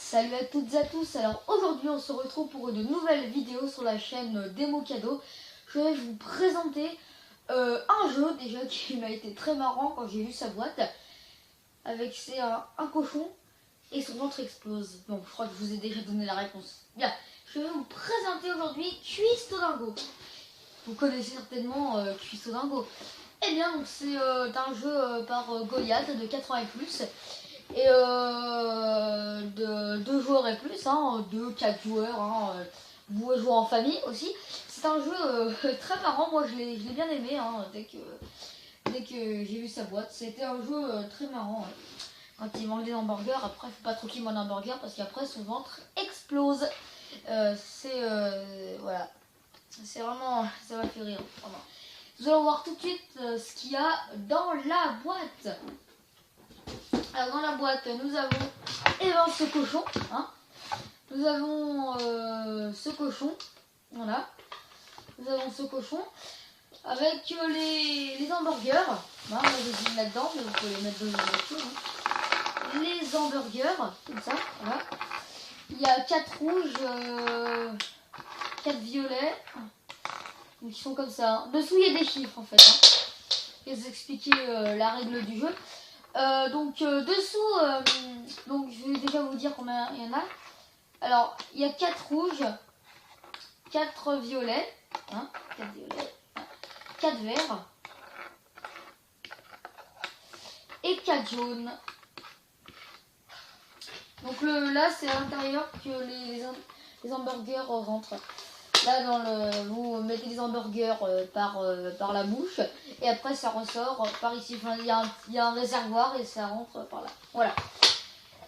Salut à toutes et à tous. Alors aujourd'hui on se retrouve pour une nouvelle vidéo sur la chaîne Démo Cadeau. Je vais vous présenter un jeu déjà qui m'a été très marrant quand j'ai vu sa boîte. Avec c'est un cochon et son ventre explose. Bon, je crois que je vous ai déjà donné la réponse. Bien, je vais vous présenter aujourd'hui Cuisto Dingo. Vous connaissez certainement Cuisto Dingo. Eh bien, donc c'est un jeu par Goliath de 4 ans et plus. Et de 2 joueurs et plus, 2-4 joueurs, vous pouvez jouer en famille aussi. C'est un jeu très marrant, moi je l'ai bien aimé dès que j'ai vu sa boîte. C'était un jeu très marrant. Quand il mange des hamburgers, après il faut pas trop qu'il mange un hamburger parce qu'après son ventre explose. Voilà, c'est vraiment, ça m'a fait rire. Vraiment. Nous allons voir tout de suite ce qu'il y a dans la boîte. Alors dans la boîte nous avons ce cochon, nous avons ce cochon, voilà, nous avons ce cochon avec les hamburgers, moi je les mets là-dedans, mais vous pouvez les mettre dans une voiture, les hamburgers, comme ça, voilà, il y a 4 rouges, 4 violets, donc ils sont comme ça, dessous il y a des chiffres en fait, je vais vous expliquer la règle du jeu. Dessous, donc je vais déjà vous dire combien il y en a. Alors, il y a 4 rouges, 4 violets, 4 violets, 4 verts et 4 jaunes. Donc là, c'est à l'intérieur que les hamburgers rentrent. Là, vous mettez les hamburgers par la bouche et après ça ressort par ici. Enfin, il y a un réservoir et ça rentre par là. Voilà.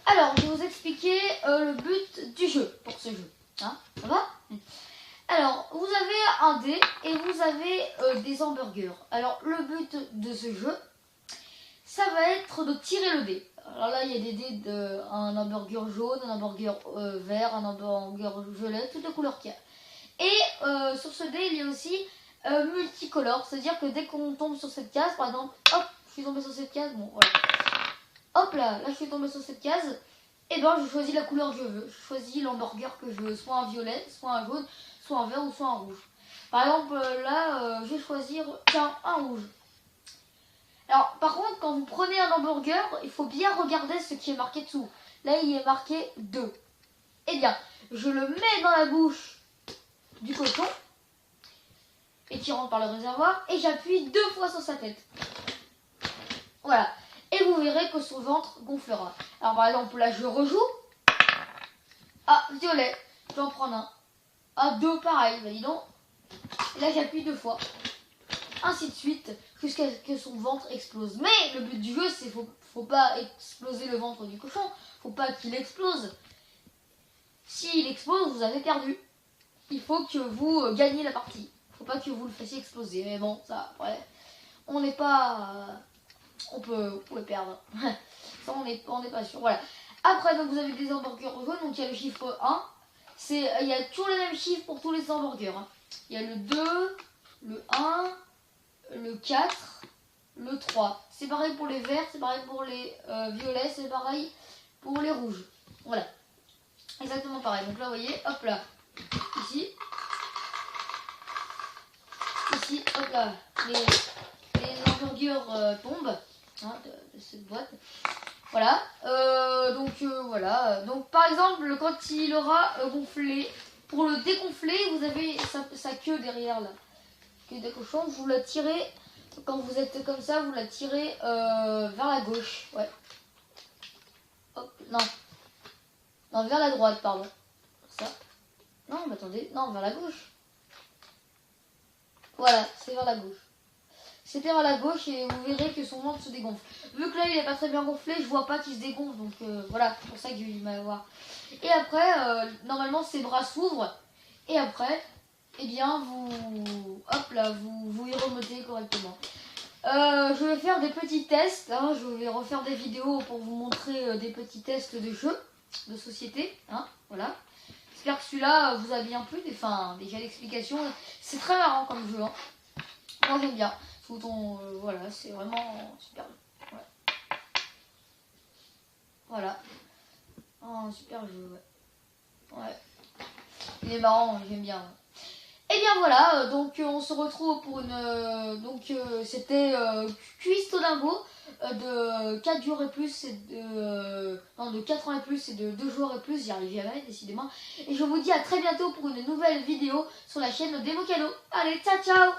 Alors, je vais vous expliquer le but du jeu pour ce jeu. Ça va? Alors, vous avez un dé et vous avez des hamburgers. Alors, le but de ce jeu, ça va être de tirer le dé. Alors là, il y a des dés un hamburger jaune, un hamburger vert, un hamburger violet, toutes les couleurs qu'il y a. Et sur ce dé, il y a aussi multicolore, c'est-à-dire que dès qu'on tombe sur cette case, par exemple, hop, je suis tombé sur cette case, bon voilà. Hop là je suis tombé sur cette case, et ben je choisis la couleur que je veux. Je choisis l'hamburger que je veux, soit un violet, soit un jaune, soit un vert ou soit un rouge. Par exemple, là, je vais choisir, tiens, un rouge. Alors, par contre, quand vous prenez un hamburger, il faut bien regarder ce qui est marqué dessous. Là, il est marqué 2. Eh bien, je le mets dans la bouche du cochon et qui rentre par le réservoir et j'appuie 2 fois sur sa tête. Voilà. Et vous verrez que son ventre gonflera. Alors par exemple là je rejoue. Ah, violet, je vais en prendre un. Ah, 2 pareil, bah dis donc. Et là j'appuie 2 fois. Ainsi de suite jusqu'à ce que son ventre explose. Mais le but du jeu c'est faut pas exploser le ventre du cochon. Faut pas qu'il explose. S'il explose, vous avez perdu. Il faut que vous gagniez la partie. Faut pas que vous le fassiez exploser. Mais bon, ça, après, on n'est pas... on peut perdre. Ça, on n'est pas sûr. Voilà. Après, donc, vous avez des hamburgers jaunes. Donc, il y a le chiffre 1. Il y a toujours les mêmes chiffres pour tous les hamburgers. Il y a le 2, le 1, le 4, le 3. C'est pareil pour les verts, c'est pareil pour les violets, c'est pareil pour les rouges. Voilà. Exactement pareil. Donc là, vous voyez, hop là. Ici, hop là, les hamburgers tombent de cette boîte. Voilà. Voilà. Donc par exemple, quand il aura gonflé, pour le dégonfler, vous avez sa queue derrière là, queue de cochon. Vous la tirez quand vous êtes comme ça, vous la tirez vers la gauche. Ouais. Hop. Non, vers la droite, pardon. Ça. Non, mais attendez, non, vers la gauche. Voilà, c'est vers la gauche. C'était vers la gauche et vous verrez que son ventre se dégonfle. Vu que là il n'est pas très bien gonflé, je vois pas qu'il se dégonfle, donc voilà, c'est pour ça qu'il m'a voir. Et après, normalement ses bras s'ouvrent et après, eh bien hop là, vous y remontez correctement. Je vais faire des petits tests, je vais refaire des vidéos pour vous montrer des petits tests de jeu, de société, voilà. J'espère que celui-là vous a bien plu, enfin déjà l'explication, c'est très marrant comme jeu, moi j'aime bien. Voilà, c'est vraiment super. Voilà. Oh, super jeu, ouais. Il est marrant, j'aime bien. Et bien voilà, donc on se retrouve pour une... c'était Cuisse Todingo de 4 jours et plus, et non, de 4 ans et plus et de 2 jours et plus, j'y arrive jamais décidément. Et je vous dis à très bientôt pour une nouvelle vidéo sur la chaîne Démo Cadeau. Allez, ciao ciao!